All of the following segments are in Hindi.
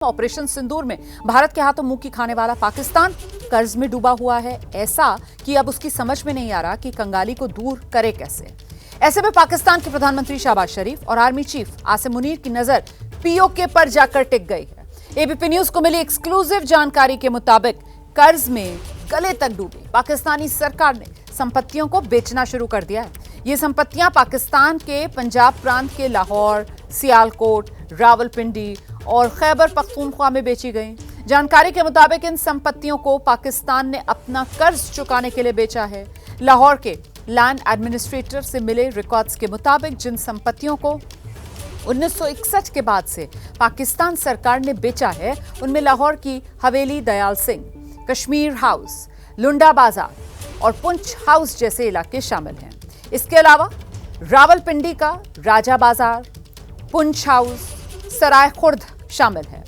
ऑपरेशन सिंदूर में भारत के हाथों मुंह की खाने वाला पाकिस्तान कर्ज में डूबा हुआ है, ऐसा कि अब उसकी समझ में नहीं आ रहा कि कंगाली को दूर करे कैसे। ऐसे में पाकिस्तान के प्रधानमंत्री शहबाज शरीफ और आर्मी चीफ आसिम मुनीर की नजर पीओके पर जाकर टिक गई है। एबीपी न्यूज को मिली एक्सक्लूसिव जानकारी के मुताबिक कर्ज में गले तक डूबी पाकिस्तानी सरकार ने संपत्तियों को बेचना शुरू कर दिया है। ये संपत्तियां पाकिस्तान के पंजाब प्रांत के लाहौर, सियालकोट, रावलपिंडी और खैबर पख्तूनख्वा में बेची गई। जानकारी के मुताबिक इन संपत्तियों को पाकिस्तान ने अपना कर्ज चुकाने के लिए बेचा है। लाहौर के लैंड एडमिनिस्ट्रेटर से मिले रिकॉर्ड्स के मुताबिक जिन संपत्तियों को 1961 के बाद से पाकिस्तान सरकार ने बेचा है, उनमें लाहौर की हवेली दयाल सिंह, कश्मीर हाउस, लुंडा बाजार और पुंछ हाउस जैसे इलाके शामिल हैं। इसके अलावा रावलपिंडी का राजा बाजार, पुंछ हाउस, सराय खुर्द शामिल है।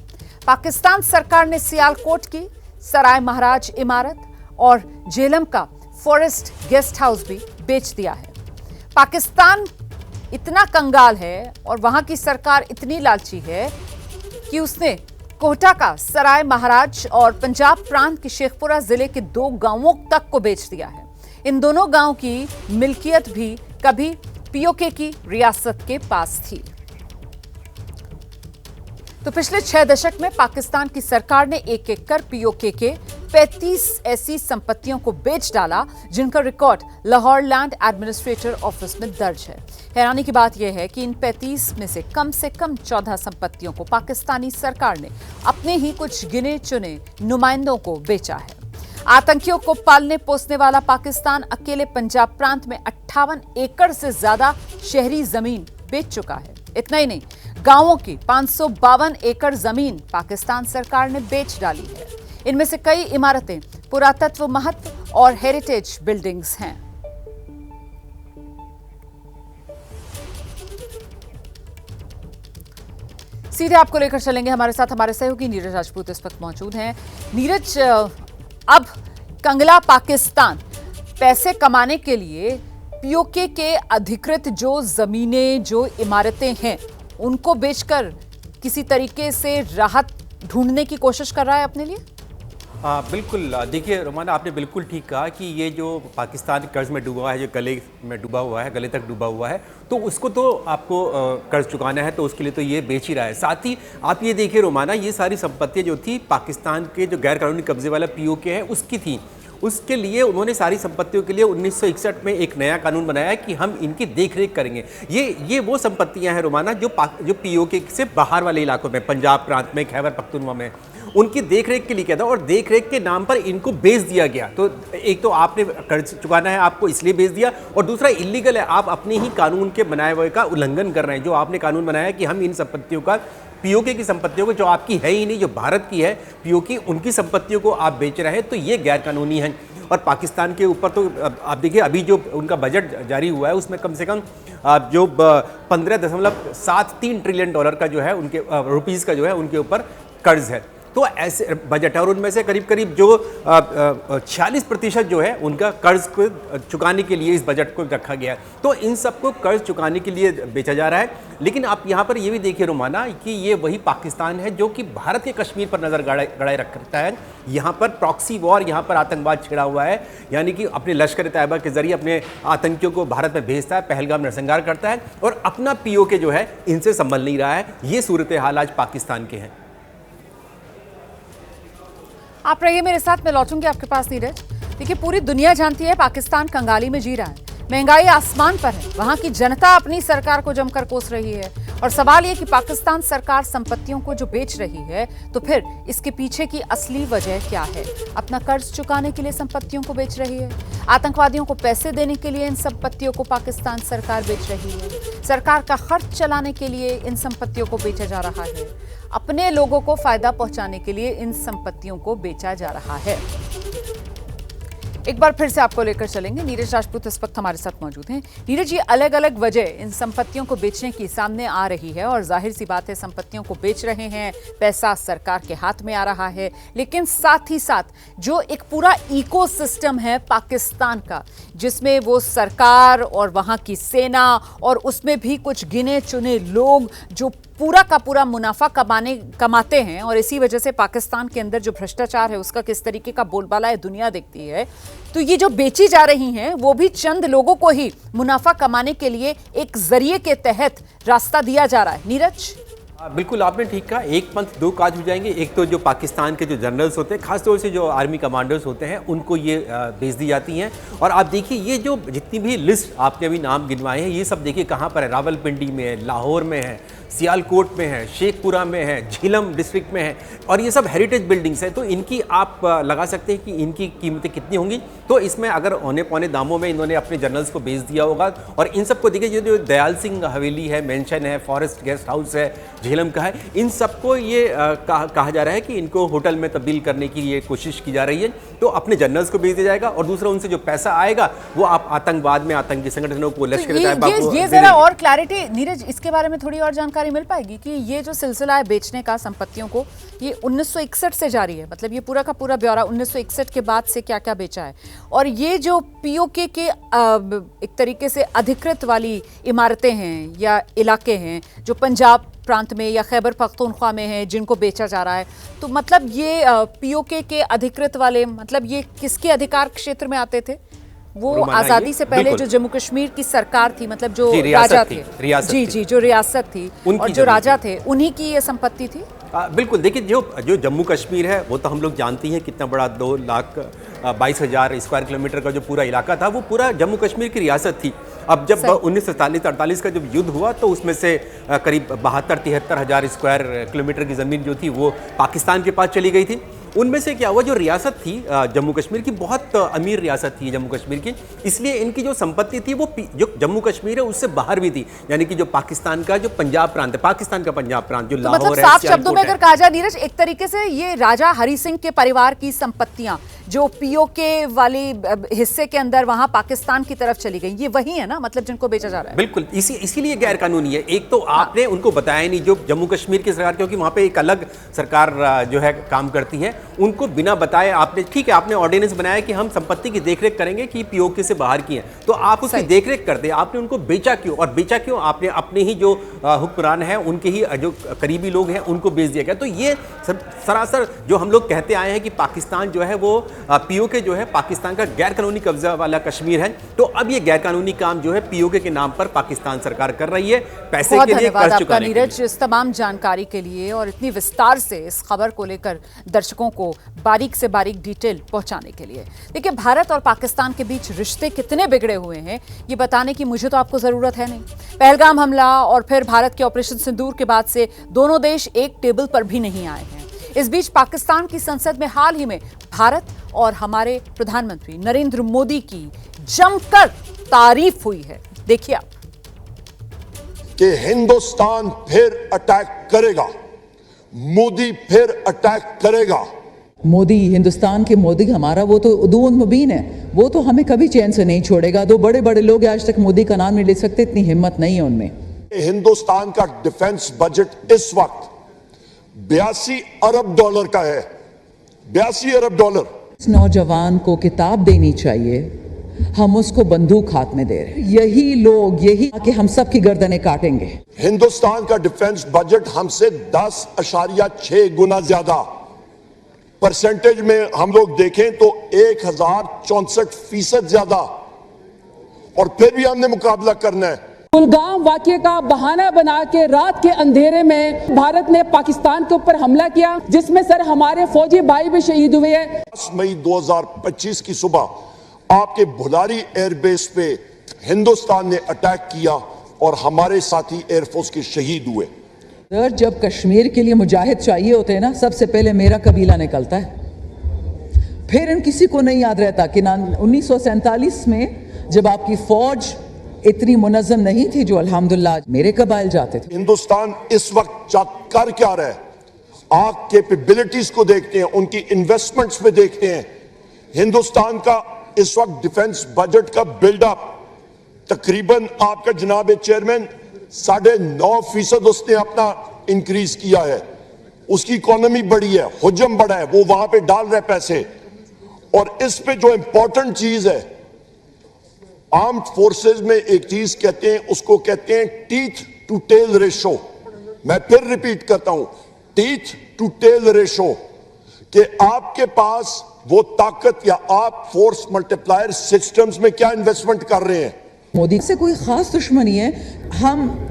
पाकिस्तान सरकार ने सियालकोट की सराय महाराज इमारत और जेलम का फॉरेस्ट गेस्ट हाउस भी बेच दिया है। पाकिस्तान इतना कंगाल है और वहां की सरकार इतनी लालची है कि उसने कोहटा का सराय महाराज और पंजाब प्रांत के शेखपुरा जिले के 2 गांवों तक को बेच दिया है। इन दोनों गांवों की मिल्कियत भी कभी पीओके की रियासत के पास थी। तो पिछले 6 दशक में पाकिस्तान की सरकार ने एक एक कर पीओके के 35 ऐसी संपत्तियों को बेच डाला जिनका record Lahore land administrator office में दर्ज है। हैरानी की बात यह है कि इन 35 में से कम 14 संपत्तियों को पाकिस्तानी सरकार ने अपने ही कुछ गिने चुने नुमाइंदों को बेचा है। आतंकियों को पालने पोसने वाला पाकिस्तान अकेले पंजाब प्रांत में 58 एकड़ से ज्यादा शहरी जमीन बेच चुका है। इतना ही नहीं, गांवों की 552 एकड़ जमीन पाकिस्तान सरकार ने बेच डाली है। इनमें से कई इमारतें पुरातत्व महत्व और हेरिटेज बिल्डिंग्स हैं। सीधे आपको लेकर चलेंगे, हमारे साथ हमारे सहयोगी नीरज राजपूत इस वक्त मौजूद हैं। नीरज, अब कंगला पाकिस्तान पैसे कमाने के लिए पीओके के अधिकृत जो जमीनें, जो इमारतें हैं, उनको बेचकर किसी तरीके से राहत ढूंढने की कोशिश कर रहा है अपने लिए। बिल्कुल। देखिए रोमाना, आपने बिल्कुल ठीक कहा कि ये जो पाकिस्तान कर्ज में डूबा है, जो गले में डूबा हुआ है, गले तक डूबा हुआ है, तो उसको तो आपको कर्ज चुकाना है, तो उसके लिए तो ये बेच ही रहा है। साथ ही आप ये देखिए रोमाना, ये सारी संपत्तियाँ जो थी पाकिस्तान के जो गैर कानूनी कब्जे वाला पीओके है उसकी थी। उसके लिए उन्होंने सारी संपत्तियों के लिए 1961 में एक नया कानून बनाया कि हम इनकी देखरेख करेंगे। ये वो संपत्तियां हैं रोमाना जो पीओके से बाहर वाले इलाकों में, पंजाब प्रांत में, खैबर पख्तूनख्वा में, उनकी देखरेख के लिए किया था और देखरेख के नाम पर इनको बेच दिया गया। तो एक तो आपने कर्ज चुकाना है, आपको इसलिए बेच दिया, और दूसरा इलीगल है, आप अपने ही कानून के बनाए हुए का उल्लंघन कर रहे हैं। जो आपने कानून बनाया कि हम इन संपत्तियों का, पीओके की संपत्तियों को, जो आपकी है ही नहीं, जो भारत की है पीओके, उनकी संपत्तियों को आप बेच रहे हैं, तो ये गैर कानूनी है। और पाकिस्तान के ऊपर तो आप देखिए, अभी जो उनका बजट जारी हुआ है उसमें कम से कम जो 15.73 ट्रिलियन डॉलर का जो है, उनके रुपीज़ का जो है उनके ऊपर कर्ज है। तो ऐसे बजट है और उनमें से करीब करीब जो 46% जो है उनका कर्ज को चुकाने के लिए इस बजट को रखा गया है। तो इन सबको कर्ज चुकाने के लिए बेचा जा रहा है। लेकिन आप यहाँ पर ये भी देखिए रोमाना कि ये वही पाकिस्तान है जो कि भारत के कश्मीर पर नज़र गड़ाए रखता है। यहाँ पर प्रॉक्सी वॉर, यहाँ पर आतंकवाद छिड़ा हुआ है, यानी कि अपने लश्कर तैयबा के जरिए अपने आतंकियों को भारत में भेजता है, पहलगाम नरसंहार करता है, और अपना पीओके जो है इनसे संभल नहीं रहा है। ये सूरत हाल आज पाकिस्तान के हैं। आप रहिए मेरे साथ, मैं लौटूंगी आपके पास नीरज। देखिए, पूरी दुनिया जानती है पाकिस्तान कंगाली में जी रहा है, महंगाई आसमान पर है, वहां की जनता अपनी सरकार को जमकर कोस रही है। और सवाल यह कि पाकिस्तान सरकार संपत्तियों को जो बेच रही है, तो फिर इसके पीछे की असली वजह क्या है? अपना कर्ज चुकाने के लिए संपत्तियों को बेच रही है, आतंकवादियों को पैसे देने के लिए इन संपत्तियों को पाकिस्तान सरकार बेच रही है, सरकार का खर्च चलाने के लिए इन संपत्तियों को बेचा जा रहा है, अपने लोगों को फायदा पहुंचाने के लिए इन संपत्तियों को बेचा जा रहा है। एक बार फिर से आपको लेकर चलेंगे, नीरज राजपूत इस वक्त हमारे साथ मौजूद हैं। नीरज, ये अलग अलग वजह इन संपत्तियों को बेचने की सामने आ रही है और जाहिर सी बात है संपत्तियों को बेच रहे हैं, पैसा सरकार के हाथ में आ रहा है, लेकिन साथ ही साथ जो एक पूरा इकोसिस्टम है पाकिस्तान का, जिसमें वो सरकार और वहां की सेना और उसमें भी कुछ गिने चुने लोग जो पूरा का पूरा मुनाफा कमाते हैं और इसी वजह से पाकिस्तान के अंदर जो भ्रष्टाचार है उसका किस तरीके का बोलबाला है दुनिया देखती है, तो ये जो बेची जा रही हैं वो भी चंद लोगों को ही मुनाफा कमाने के लिए एक जरिए के तहत रास्ता दिया जा रहा है। नीरज, बिल्कुल आपने ठीक कहा, एक पंथ दो काज हो जाएंगे। एक तो जो पाकिस्तान के जो जनरल्स होते हैं, खासतौर से जो आर्मी कमांडर्स होते हैं, उनको ये भेज दी जाती हैं। और आप देखिए ये जो जितनी भी लिस्ट आपने अभी नाम गिनवाए हैं, ये सब देखिए कहाँ पर है, रावलपिंडी में है, लाहौर में है, सियालकोट में है, शेखपुरा में है, झीलम डिस्ट्रिक्ट में है, और ये सब हेरिटेज बिल्डिंग्स हैं। तो इनकी आप लगा सकते हैं कि इनकी कीमतें कितनी होंगी। तो इसमें अगर औने पौने दामों में इन्होंने अपने जनरल्स को भेज दिया होगा। और इन सबको देखिए, जो दयाल सिंह हवेली है, मेंशन है, फॉरेस्ट गेस्ट हाउस है, झेलम का है, इन सबको ये कहा जा रहा है कि इनको होटल में तब्दील करने की ये कोशिश की जा रही है। तो अपने जनरल्स को भेज दिया जाएगा और दूसरा उनसे जो पैसा आएगा वो आप आतंकवाद में, आतंकी संगठनों को, लश्कर तैयबा को ये जरा और क्लैरिटी नीरज, इसके बारे में थोड़ी और जानकारी मिल पाएगी कि ये जो सिलसिला है बेचने का संपत्तियों को, ये 1961 से जारी है, मतलब ये पूरा का पूरा ब्यौरा 1961 के बाद से क्या क्या बेचा है। और ये जो पीओके के एक तरीके से अधिकृत वाली इमारतें हैं या इलाके हैं जो पंजाब प्रांत में या खैबर पख्तूनख्वा में है जिनको बेचा जा रहा है, तो मतलब ये पीओके के अधिकृत वाले, मतलब ये किसके अधिकार क्षेत्र में आते थे? वो आजादी से पहले जो जम्मू कश्मीर की सरकार थी, मतलब जो राजा थे, जी, जो रियासत थी और जो राजा थे, उन्हीं की ये संपत्ति थी। बिल्कुल, देखिए जो जम्मू कश्मीर है वो तो हम लोग जानते हैं कितना बड़ा 2,22,000 स्क्वायर किलोमीटर का जो पूरा इलाका था, वो पूरा जम्मू कश्मीर की रियासत थी। अब जब 1947-48 का जब युद्ध हुआ तो उसमें से करीब 72-73 हज़ार स्क्वायर किलोमीटर की ज़मीन जो थी वो पाकिस्तान के पास चली गई थी। उनमें से क्या हुआ, जो रियासत थी जम्मू कश्मीर की, बहुत अमीर रियासत थी जम्मू कश्मीर की, इसलिए इनकी जो संपत्ति थी वो जो जम्मू कश्मीर है उससे बाहर भी थी, यानी कि जो पाकिस्तान का जो पंजाब प्रांत है, पाकिस्तान का पंजाब प्रांत जो लाहौर मतलब साफ शब्दों में अगर कहा जाए नीरज, एक तरीके से ये राजा हरि सिंह के परिवार की संपत्तियां जो पीओके वाली हिस्से के अंदर वहां पाकिस्तान की तरफ चली गई, ये वही है ना, मतलब जिनको बेचा जा रहा है। बिल्कुल, इसीलिए गैर कानूनी है। एक तो आपने उनको बताया नहीं, जो जम्मू कश्मीर की सरकार, क्योंकि वहां पे एक अलग सरकार जो है काम करती है, उनको बिना बताए आपने, ठीक है, आपने ऑर्डिनेंस बनाया कि हम संपत्ति की देखरेख करेंगे कि पीओके से बाहर की है, तो आप उसकी देखरेख करते, आपने उनको बेचा क्यों? और बेचा क्यों? आपने अपने ही जो हुक्मरान है, उनके ही जो करीबी लोग हैं, उनको बेच दिया गया। तो ये सरासर जो हम लोग कहते आए हैं कि पाकिस्तान जो है वो पीओके जो है पाकिस्तान का गैर कानूनी कब्जा वाला कश्मीर है, तो अब ये गैर कानूनी काम जो है पीओके के नाम पर पाकिस्तान सरकार कर रही है, पैसे के लिए, कर्ज चुकाने के लिए। नीरज, इस तमाम जानकारी के लिए और इतनी विस्तार से इस खबर को लेकर दर्शकों को बारीक से बारीक डिटेल पहुंचाने के लिए। देखिए, भारत और पाकिस्तान के बीच रिश्ते कितने बिगड़े हुए हैं ये बताने की मुझे तो आपको जरूरत है नहीं। पहलगाम हमला और फिर भारत के ऑपरेशन सिंदूर के बाद से दोनों देश एक टेबल पर भी नहीं आए हैं। इस बीच पाकिस्तान की संसद में हाल ही में भारत और हमारे प्रधानमंत्री नरेंद्र मोदी की जमकर तारीफ हुई है। देखिए आप कि हिंदुस्तान फिर अटैक करेगा, मोदी फिर अटैक करेगा। मोदी, हिंदुस्तान के मोदी हमारा वो तो उदून मुबीन है, वो तो हमें कभी चैन से नहीं छोड़ेगा। दो बड़े बड़े लोग आज तक मोदी का नाम नहीं ले सकते, इतनी हिम्मत नहीं है उनमें। हिंदुस्तान का डिफेंस बजट इस वक्त 82 अरब डॉलर का है, 82 अरब डॉलर। इस नौजवान को किताब देनी चाहिए, हम उसको बंदूक हाथ में दे रहे हैं। यही लोग, यही कि हम सब की गर्दनें काटेंगे। हिंदुस्तान का डिफेंस बजट हमसे 10.6 गुना ज्यादा, परसेंटेज में हम लोग देखें तो 1064% ज्यादा, और फिर भी हमने मुकाबला करना है। कुलगाम वाकये का बहाना बना के रात के अंधेरे में भारत ने पाकिस्तान के ऊपर हमला किया, जिसमें सर हमारे फौजी भाई भी शहीद हुए हैं। 10 मई 2025 की सुबह आपके भुलारी एयरबेस पे हिंदुस्तान ने अटैक किया और हमारे साथी एयरफोर्स के शहीद हुए। सर, जब कश्मीर के लिए मुजाहिद चाहिए होते हैं ना, सबसे पहले मेरा कबीला निकलता है, फिर इन किसी को नहीं याद रहता कि 1947 में जब आपकी फौज इतनी मुनज़्ज़म नहीं थी जो अल्हम्दुलिल्लाह मेरे कबाइल जाते थे। हिंदुस्तान इस वक्त कर क्या रहा है, आप कैपेबिलिटीज को देखते हैं, उनकी इन्वेस्टमेंट्स पे देखते हैं। हिंदुस्तान का इस वक्त डिफेंस बजट का बिल्डअप तकरीबन आपका जनाब चेयरमैन 9.5% उसने अपना इंक्रीज किया है। उसकी इकोनॉमी बढ़ी है, हुजम बढ़ा है, वो वहां पे डाल रहे पैसे। और इस पे जो इंपॉर्टेंट चीज है, आर्म्ड फोर्सेस में एक चीज कहते हैं, उसको कहते हैं टीथ टू टेल रेशो। मैं फिर रिपीट करता हूं, टीथ टू टेल रेशो, कि आपके पास वो ताकत या आप फोर्स मल्टीप्लायर सिस्टम्स में क्या इन्वेस्टमेंट कर रहे हैं। मोदी से कोई खास दुश्मनी है, हम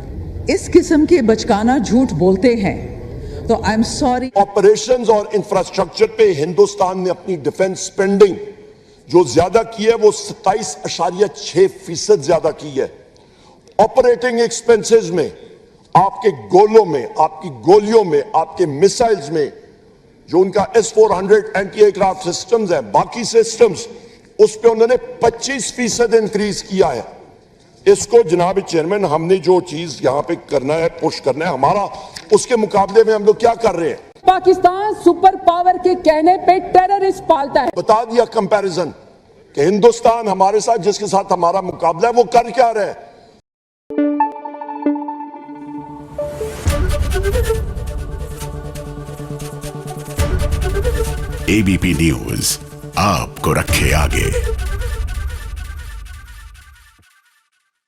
इस किस्म के बचकाना झूठ बोलते हैं तो आई एम सॉरी। ऑपरेशंस और इंफ्रास्ट्रक्चर पे हिंदुस्तान ने अपनी डिफेंस स्पेंडिंग जो ज्यादा की है वो 27.6% ज्यादा की है। ऑपरेटिंग एक्सपेंसेस में, आपके गोलों में, आपकी गोलियों में, आपके मिसाइल्स में, जो उनका S-400 एंटी एयरक्राफ्ट सिस्टम्स है, बाकी सिस्टम्स, उस पे उन्होंने 25% इंक्रीज किया है। इसको जनाब चेयरमैन, हमने जो चीज यहां पे करना है, पुश करना है हमारा, उसके मुकाबले में हम लोग क्या कर रहे हैं? पाकिस्तान सुपर पावर के कहने पे टेररिस्ट पालता है। बता दिया कंपैरिजन कि हिंदुस्तान हमारे साथ, जिसके साथ हमारा मुकाबला है, वो कर क्या रहा है। एबीपी न्यूज आपको रखे आगे।